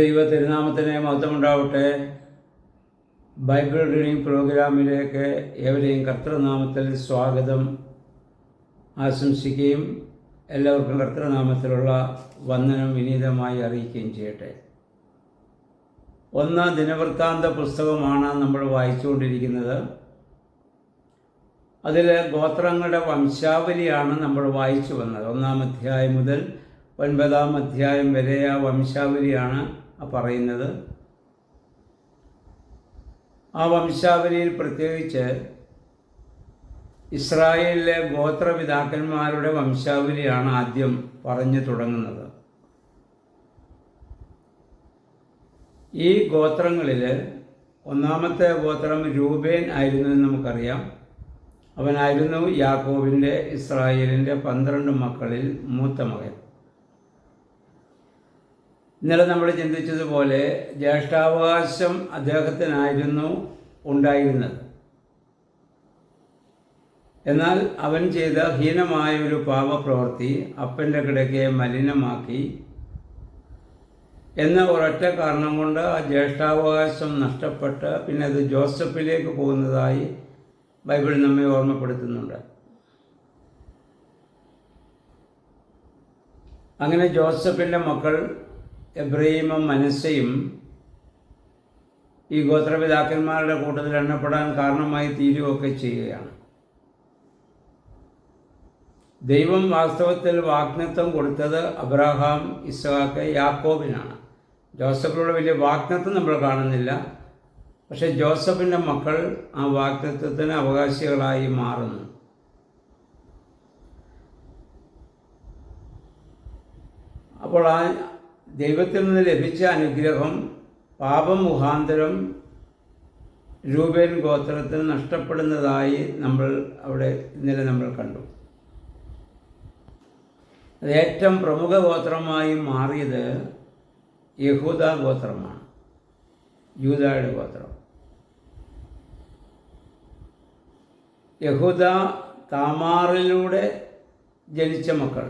ദൈവ തിരുനാമത്തിന് മഹത്വമുണ്ടാവട്ടെ. Bible reading പ്രോഗ്രാമിലേക്ക് ഏവരെയും കർത്തൃനാമത്തിൽ സ്വാഗതം ആശംസിക്കുകയും എല്ലാവർക്കും കർത്തൃനാമത്തിലുള്ള വന്ദനം വിനീതമായി അറിയിക്കുകയും ചെയ്യട്ടെ. 1 ദിനവൃത്താന്ത പുസ്തകമാണ് നമ്മൾ വായിച്ചുകൊണ്ടിരിക്കുന്നത്. അതിൽ ഗോത്രങ്ങളുടെ വംശാവലിയാണ് നമ്മൾ വായിച്ചു വന്നത്. 1-ാം അധ്യായം മുതൽ 9-ാം അധ്യായം വരെ ആ വംശാവലിയാണ് പറയുന്നത്. ആ വംശാവലിയിൽ പ്രത്യേകിച്ച് ഇസ്രായേലിലെ ഗോത്രപിതാക്കന്മാരുടെ വംശാവലിയാണ് ആദ്യം പറഞ്ഞു തുടങ്ങുന്നത്. ഈ ഗോത്രങ്ങളിൽ ഒന്നാമത്തെ ഗോത്രം രൂബേൻ ആയിരുന്നു എന്ന് നമുക്കറിയാം. അവനായിരുന്നു യാക്കോബിൻ്റെ ഇസ്രായേലിൻ്റെ 12 മക്കളിൽ മൂത്ത മകൻ. ഇന്നലെ നമ്മൾ ചിന്തിച്ചതുപോലെ ജ്യേഷ്ഠാവകാശം അദ്ദേഹത്തിനായിരുന്നു ഉണ്ടായിരുന്നത്. എന്നാൽ അവൻ ചെയ്ത ഹീനമായ ഒരു പാപപ്രവൃത്തി അപ്പൻ്റെ കിടക്കയെ മലിനമാക്കി എന്ന ഒരൊറ്റ കാരണം കൊണ്ട് ആ ജ്യേഷ്ഠാവകാശം നഷ്ടപ്പെട്ട് പിന്നെ അത് ജോസഫിലേക്ക് പോകുന്നതായി ബൈബിൾ നമ്മെ ഓർമ്മപ്പെടുത്തുന്നുണ്ട്. അങ്ങനെ ജോസഫിൻ്റെ മക്കൾ എബ്രഹീമും മനസ്സയും ഈ ഗോത്രപിതാക്കന്മാരുടെ കൂട്ടത്തിൽ എണ്ണപ്പെടാൻ കാരണമായി തീരുകയൊക്കെ ചെയ്യുകയാണ്. ദൈവം വാസ്തവത്തിൽ വാഗ്ദത്തം കൊടുത്തത് അബ്രഹാം, ഇസ്ഹാക്ക്, യാക്കോബിനാണ്. ജോസഫിലൂടെ വലിയ വാഗ്ദത്തം നമ്മൾ കാണുന്നില്ല. പക്ഷേ ജോസഫിൻ്റെ മക്കൾ ആ വാഗ്ദത്തത്തിന് അവകാശികളായി മാറുന്നു. അപ്പോൾ ആ ദൈവത്തിൽ നിന്ന് ലഭിച്ച അനുഗ്രഹം പാപം മുഖാന്തരം രൂബേൻ ഗോത്രത്തിന് നഷ്ടപ്പെടുന്നതായി ഇന്നലെ നമ്മൾ കണ്ടു. അത് ഏറ്റവും പ്രമുഖ ഗോത്രമായി മാറിയത് യഹൂദ ഗോത്രമാണ്, യൂദായുടെ ഗോത്രം. യഹൂദ താമാറിലൂടെ ജനിച്ച മക്കൾ.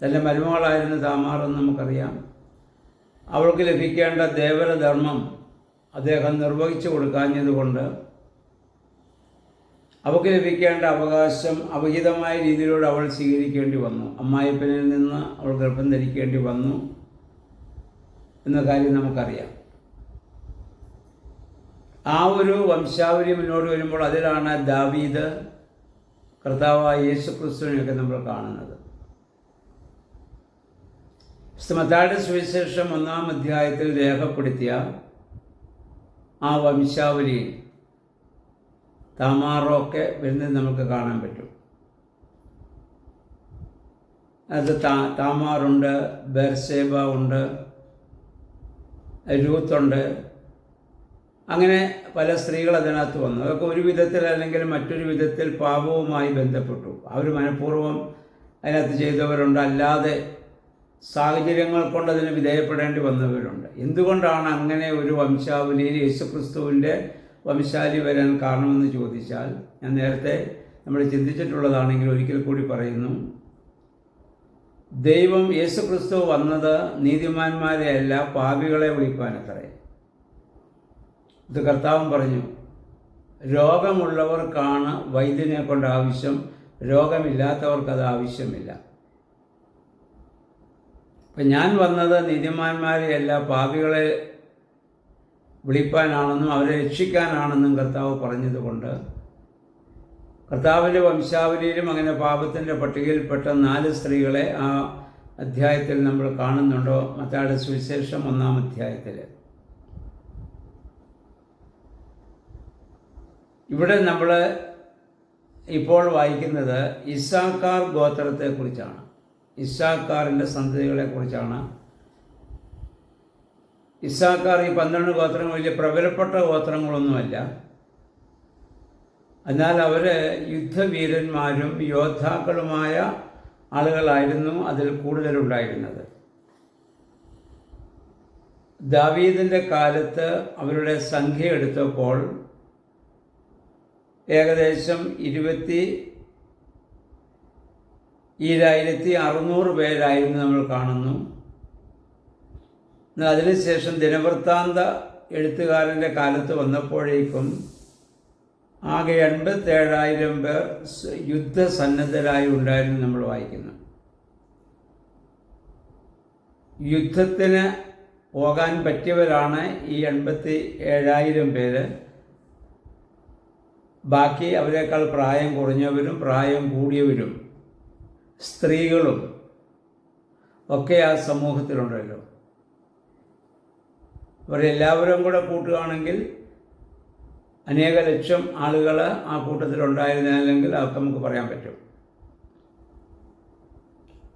തൻ്റെ മരുമകളായിരുന്നു താമാറെന്ന് നമുക്കറിയാം. അവൾക്ക് ലഭിക്കേണ്ട ദേവരധർമ്മം അദ്ദേഹം നിർവഹിച്ചു കൊടുക്കാഞ്ഞതുകൊണ്ട് അവൾക്ക് ലഭിക്കേണ്ട അവകാശം അവിഹിതമായ രീതിയിലൂടെ അവൾ സ്വീകരിക്കേണ്ടി വന്നു. അമ്മായിപ്പനിൽ നിന്ന് അവൾ ഗർഭം ധരിക്കേണ്ടി വന്നു എന്ന കാര്യം നമുക്കറിയാം. ആ ഒരു വംശാവലി മുന്നോട്ട് വരുമ്പോൾ അതിലാണ് ദാവീദ്, കർത്താവായ യേശു ക്രിസ്തുവിനെയൊക്കെ നമ്മൾ കാണുന്നത്. മത്തായിയുടെ സുവിശേഷം 1-ാം അധ്യായത്തിൽ രേഖപ്പെടുത്തിയ ആ വംശാവലിയിൽ താമാറൊക്കെ വരുന്നത് നമുക്ക് കാണാൻ പറ്റും. അത് താമാറുണ്ട്, ബേർശേബ ഉണ്ട്, രൂത്തുണ്ട്. അങ്ങനെ പല സ്ത്രീകൾ അതിനകത്ത് വന്നു. അതൊക്കെ ഒരു വിധത്തിൽ അല്ലെങ്കിൽ മറ്റൊരു വിധത്തിൽ പാപവുമായി ബന്ധപ്പെട്ടു. അവർ മനഃപൂർവ്വം അതിനകത്ത് ചെയ്തവരുണ്ട്, അല്ലാതെ സാഹചര്യങ്ങൾ കൊണ്ട് അതിന് വിധേയപ്പെടേണ്ടി വന്നവരുണ്ട്. എന്തുകൊണ്ടാണ് അങ്ങനെ ഒരു വംശാവലിയിൽ യേശുക്രിസ്തുവിൻ്റെ വംശാവലി വരാൻ കാരണമെന്ന് ചോദിച്ചാൽ, ഞാൻ നേരത്തെ നമ്മൾ ചിന്തിച്ചിട്ടുള്ളതാണെങ്കിൽ ഒരിക്കൽ കൂടി പറയുന്നു. ദൈവം യേശുക്രിസ്തു വന്നത് നീതിമാന്മാരെ അല്ല, പാപികളെ വിളിപ്പാനത്രേ. ഇത് കർത്താവും പറഞ്ഞു, രോഗമുള്ളവർക്കാണ് വൈദ്യനെ കൊണ്ട് ആവശ്യം, രോഗമില്ലാത്തവർക്കത് ആവശ്യമില്ല. അപ്പം ഞാൻ വന്നത് നീതിമാന്മാരെയല്ല, പാപികളെ വിളിപ്പാനാണെന്നും അവരെ രക്ഷിക്കാനാണെന്നും കർത്താവ് പറഞ്ഞതുകൊണ്ട് കർത്താവിൻ്റെ വംശാവലിയിലും അങ്ങനെ പാപത്തിൻ്റെ പട്ടികയിൽപ്പെട്ട 4 സ്ത്രീകളെ ആ അധ്യായത്തിൽ നമ്മൾ കാണുന്നുണ്ടോ? മത്തായിയുടെ സുവിശേഷം 1-ാം അധ്യായത്തിൽ. ഇവിടെ നമ്മൾ ഇപ്പോൾ വായിക്കുന്നത് ഇസ്സാക്കാർ ഗോത്രത്തെക്കുറിച്ചാണ്. ഇസ്സാക്കാറിൻ്റെ സന്തതികളെക്കുറിച്ചാണ്. ഇസ്സാക്കാർ ഈ 12 ഗോത്രങ്ങൾ വലിയ പ്രബലപ്പെട്ട ഗോത്രങ്ങളൊന്നുമല്ല. എന്നാൽ അവർ യുദ്ധവീരന്മാരും യോദ്ധാക്കളുമായ ആളുകളായിരുന്നു അതിൽ കൂടുതലുണ്ടായിരുന്നത്. ദാവീദിൻ്റെ കാലത്ത് അവരുടെ സംഖ്യ എടുത്തപ്പോൾ ഏകദേശം 2600 പേരായിരുന്നു നമ്മൾ കാണുന്നു. എന്നാൽ അതിനുശേഷം ദിനവൃത്താന്ത എഴുത്തുകാരൻ്റെ കാലത്ത് വന്നപ്പോഴേക്കും ആകെ 87,000 പേർ യുദ്ധസന്നദ്ധരായി ഉണ്ടായിരുന്നു നമ്മൾ വായിക്കുന്നു. യുദ്ധത്തിന് പോകാൻ പറ്റിയവരാണ് ഈ 87,000 പേര്. ബാക്കി അവരെക്കാൾ പ്രായം കുറഞ്ഞവരും പ്രായം കൂടിയവരും സ്ത്രീകളും ഒക്കെ ആ സമൂഹത്തിലുണ്ടല്ലോ. അവരെല്ലാവരും കൂടെ കൂട്ടുകയാണെങ്കിൽ അനേക ലക്ഷം ആളുകൾ ആ കൂട്ടത്തിലുണ്ടായിരുന്നില്ലെങ്കിൽ അതൊക്കെ നമുക്ക് പറയാൻ പറ്റും.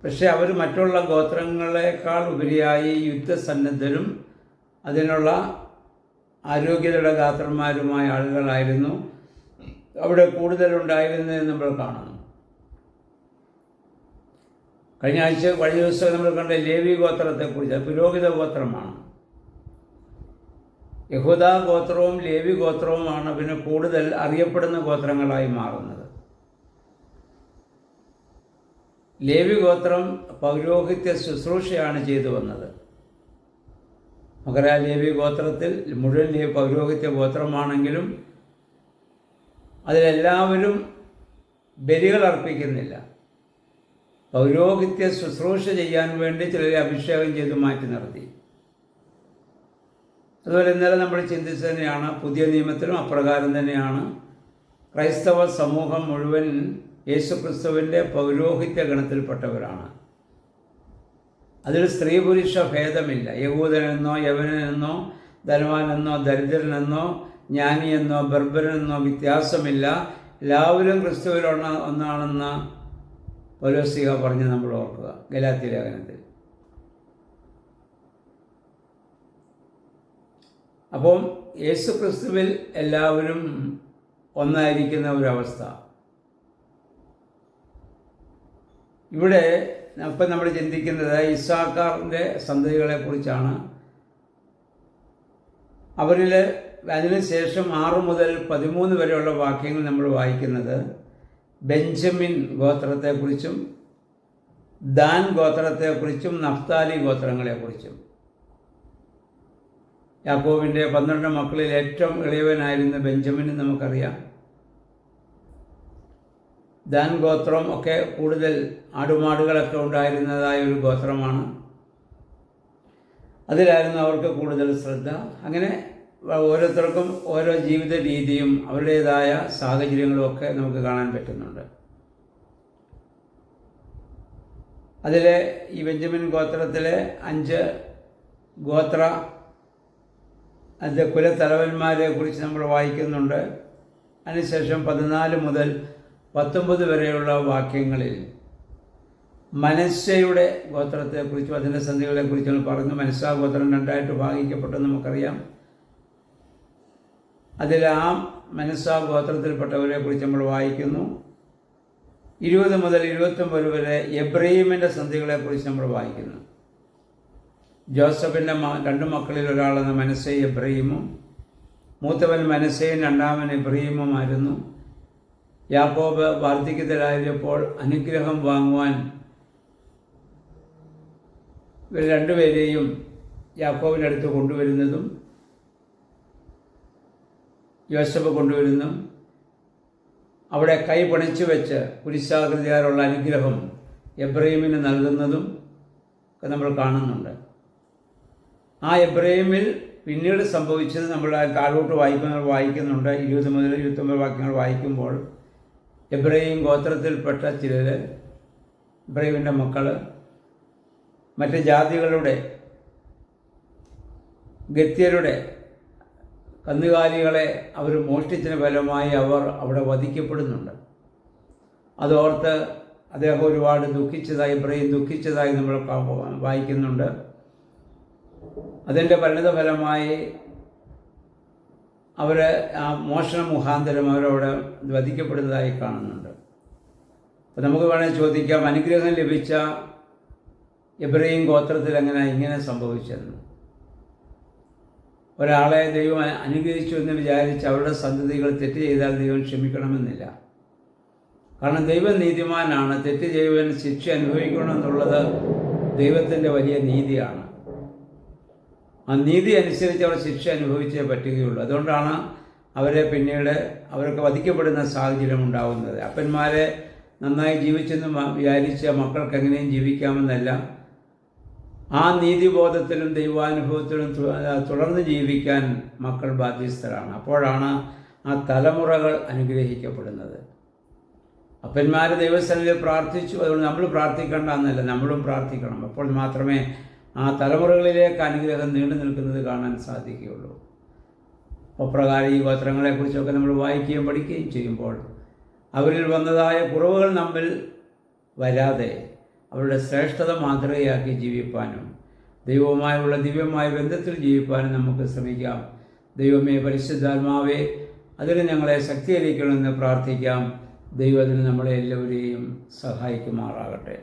പക്ഷെ അവർ മറ്റുള്ള ഗോത്രങ്ങളെക്കാൾ ഉപരിയായി യുദ്ധസന്നദ്ധരും അതിനുള്ള ആരോഗ്യതയുടെ ഗാത്രന്മാരുമായ ആളുകളായിരുന്നു അവിടെ കൂടുതലുണ്ടായിരുന്നതെന്ന് നമ്മൾ കാണുന്നു. കഴിഞ്ഞ ദിവസം നമ്മൾ കണ്ട ലേവി ഗോത്രത്തെക്കുറിച്ച്, പുരോഹിത ഗോത്രമാണ്. യഹൂദ ഗോത്രവും ലേവി ഗോത്രവുമാണ് പിന്നെ കൂടുതൽ അറിയപ്പെടുന്ന ഗോത്രങ്ങളായി മാറുന്നത്. ലേവി ഗോത്രം പൗരോഹിത്യ ശുശ്രൂഷയാണ് ചെയ്തു വന്നത്. നമുക്കറിയാം, ലേവി ഗോത്രത്തിൽ മുഴുവൻ പൗരോഹിത്യ ഗോത്രമാണെങ്കിലും അതിലെല്ലാവരും ബലികൾ അർപ്പിക്കുന്നില്ല. പൗരോഹിത്യ ശുശ്രൂഷ ചെയ്യാൻ വേണ്ടി ചിലരെ അഭിഷേകം ചെയ്ത് മാറ്റി നിർത്തി. അതുപോലെ ഇന്നലെ നമ്മൾ ചിന്തിച്ചത് തന്നെയാണ്, പുതിയ നിയമത്തിലും അപ്രകാരം തന്നെയാണ്. ക്രൈസ്തവ സമൂഹം മുഴുവൻ യേശുക്രിസ്തുവിൻ്റെ പൗരോഹിത്യ ഗണത്തിൽപ്പെട്ടവരാണ്. അതിൽ സ്ത്രീ പുരുഷ ഭേദമില്ല. യഹൂദനെന്നോ യവനനെന്നോ ധനവാനെന്നോ ദരിദ്രനെന്നോ ജ്ഞാനിയെന്നോ ബർബരനെന്നോ വ്യത്യാസമില്ല. എല്ലാവരും ക്രിസ്തുവിൽ ഒന്നാണെന്ന് പൗലോസ്ലീഹ പറഞ്ഞ് നമ്മൾ ഓർക്കുക ഗലാത്യ ലേഖനത്തിൽ. അപ്പം യേശു ക്രിസ്തുവിൽ എല്ലാവരും ഒന്നായിരിക്കുന്ന ഒരവസ്ഥ. ഇവിടെ ഇപ്പം നമ്മൾ ചിന്തിക്കുന്നത് ഇസ്സാക്കാറിൻ്റെ സന്തതികളെക്കുറിച്ചാണ്. അവരിൽ അതിനുശേഷം 6 മുതൽ 13 വരെയുള്ള വാക്യങ്ങൾ നമ്മൾ വായിക്കുന്നത് ബെഞ്ചമിൻ ഗോത്രത്തെക്കുറിച്ചും ദാൻ ഗോത്രത്തെക്കുറിച്ചും നഫ്താലി ഗോത്രങ്ങളെക്കുറിച്ചും. യാക്കോബിൻ്റെ 12 മക്കളിൽ ഏറ്റവും ഇളയവനായിരുന്ന ബെഞ്ചമിന് നമുക്കറിയാം. ദാൻ ഗോത്രം ഒക്കെ കൂടുതൽ ആടുമാടുകളൊക്കെ ഉണ്ടായിരുന്നതായ ഒരു ഗോത്രമാണ്. അതിലായിരുന്നു അവർക്ക് കൂടുതൽ ശ്രദ്ധ. അങ്ങനെ ഓരോരുത്തർക്കും ഓരോ ജീവിത രീതിയും അവരുടേതായ സാഹചര്യങ്ങളും ഒക്കെ നമുക്ക് കാണാൻ പറ്റുന്നുണ്ട്. അതിലെ ഈ ബെഞ്ചമിൻ ഗോത്രത്തിലെ 5 ഗോത്ര അതിൻ്റെ കുലത്തലവന്മാരെ കുറിച്ച് നമ്മൾ വായിക്കുന്നുണ്ട്. അതിനുശേഷം 14 മുതൽ 19 വരെയുള്ള വാക്യങ്ങളിൽ മനശ്ശയുടെ ഗോത്രത്തെക്കുറിച്ചും അതിൻ്റെ സന്ധികളെക്കുറിച്ചും പറഞ്ഞു. മനശ്ശാ ഗോത്രം 2ആയിട്ട് ഭാഗിക്കപ്പെട്ടെന്ന് നമുക്കറിയാം. അതിൽ ആ മനശ്ശാ ഗോത്രത്തിൽപ്പെട്ടവരെ കുറിച്ച് നമ്മൾ വായിക്കുന്നു. 20 മുതൽ 29 വരെ എബ്രഹീമിൻ്റെ സന്ധികളെക്കുറിച്ച് നമ്മൾ വായിക്കുന്നു. ജോസഫിൻ്റെ 2 മക്കളിൽ ഒരാളെന്ന മനശ്ശയും എബ്രഹീമും. മൂത്തവൻ മനശ്ശയും രണ്ടാമൻ എബ്രഹീമുമായിരുന്നു. യാക്കോബ് വാർദ്ധക്യത്തിലായപ്പോൾ അനുഗ്രഹം വാങ്ങുവാൻ ഇവർ 2 പേരെയും യാക്കോബിനടുത്ത് കൊണ്ടുവരുന്നതും യോസഫ് കൊണ്ടുവരുന്നു. അവിടെ കൈ പണിച്ചു വെച്ച് കുരിശാകൃതിയാലുള്ള അനുഗ്രഹം എബ്രഹീമിന് നൽകുന്നതും ഒക്കെ നമ്മൾ കാണുന്നുണ്ട്. ആ എബ്രഹീമിൽ പിന്നീട് സംഭവിച്ചത് നമ്മൾ താഴോട്ട് വായിക്കുന്നുണ്ട്. 20 മുതൽ 29 വാക്യങ്ങൾ വായിക്കുമ്പോൾ എബ്രഹീം ഗോത്രത്തിൽപ്പെട്ട ചിലർ, എബ്രഹീമിൻ്റെ മക്കൾ, മറ്റ് ജാതികളുടെ ഗത്യരുടെ കന്നുകാലികളെ അവർ മോഷ്ടിച്ചതിന് ഫലമായി അവർ അവിടെ വധിക്കപ്പെടുന്നുണ്ട്. അതോർത്ത് അദ്ദേഹം ഒരുപാട് ദുഃഖിച്ചതായി, എബ്രഹീം ദുഃഖിച്ചതായി നമ്മൾ വായിക്കുന്നുണ്ട്. അതിൻ്റെ പരിണിതഫലമായി അവർ ആ മോഷണ മുഖാന്തരം അവരവിടെ വധിക്കപ്പെടുന്നതായി കാണുന്നുണ്ട്. അപ്പോൾ നമുക്ക് വേണമെങ്കിൽ ചോദിക്കാം, അനുഗ്രഹം ലഭിച്ച എബ്രഹീം ഗോത്രത്തിൽ ഇങ്ങനെ സംഭവിച്ചെന്ന്. ഒരാളെ ദൈവം അനുഗ്രഹിച്ചു എന്ന് വിചാരിച്ച് അവരുടെ സന്തതികൾ തെറ്റ് ചെയ്താൽ ദൈവം ക്ഷമിക്കണമെന്നില്ല. കാരണം ദൈവം നീതിമാനാണ്. തെറ്റ് ചെയ്യുവാൻ ശിക്ഷ അനുഭവിക്കണമെന്നുള്ളത് ദൈവത്തിൻ്റെ വലിയ നീതിയാണ്. ആ നീതി അനുസരിച്ച് അവർ ശിക്ഷ അനുഭവിച്ചേ പറ്റുകയുള്ളൂ. അതുകൊണ്ടാണ് അവരെ പിന്നീട് അവർക്ക് വധിക്കപ്പെടുന്ന സാഹചര്യം ഉണ്ടാകുന്നത്. അപ്പന്മാരെ നന്നായി ജീവിച്ചെന്ന് വിചാരിച്ച മക്കൾക്ക് എങ്ങനെയും ജീവിക്കാമെന്നല്ല, ആ നീതിബോധത്തിലും ദൈവാനുഭവത്തിലും തുടർന്ന് ജീവിക്കാൻ മക്കൾ ബാധ്യസ്ഥരാണ്. അപ്പോഴാണ് ആ തലമുറകൾ അനുഗ്രഹിക്കപ്പെടുന്നത്. അപ്പന്മാർ ദൈവസന്നിധിയിൽ പ്രാർത്ഥിച്ചു, അതുകൊണ്ട് നമ്മൾ പ്രാർത്ഥിക്കേണ്ട എന്നല്ല, നമ്മളും പ്രാർത്ഥിക്കണം. അപ്പോൾ മാത്രമേ ആ തലമുറകളിലേക്ക് അനുഗ്രഹം നീണ്ടു നിൽക്കുന്നത് കാണാൻ സാധിക്കുകയുള്ളൂ. അപ്രകാരം ഈ ഗോത്രങ്ങളെക്കുറിച്ചൊക്കെ നമ്മൾ വായിക്കുകയും പഠിക്കുകയും ചെയ്യുമ്പോൾ അവരിൽ വന്നതായ കുറവുകൾ നമ്മിൽ വരാതെ അവരുടെ ശ്രേഷ്ഠത മാതൃകയാക്കി ജീവിപ്പാനും ദൈവവുമായുള്ള ദിവ്യമായ ബന്ധത്തിൽ ജീവിപ്പാനും നമുക്ക് ശ്രമിക്കാം. ദൈവമേ, പരിശുദ്ധാത്മാവേ, അതിന് ഞങ്ങളെ ശക്തീകരിക്കണമെന്ന് പ്രാർത്ഥിക്കാം. ദൈവത്തിന് നമ്മളെ എല്ലാവരെയും സഹായിക്കുമാറാകട്ടെ.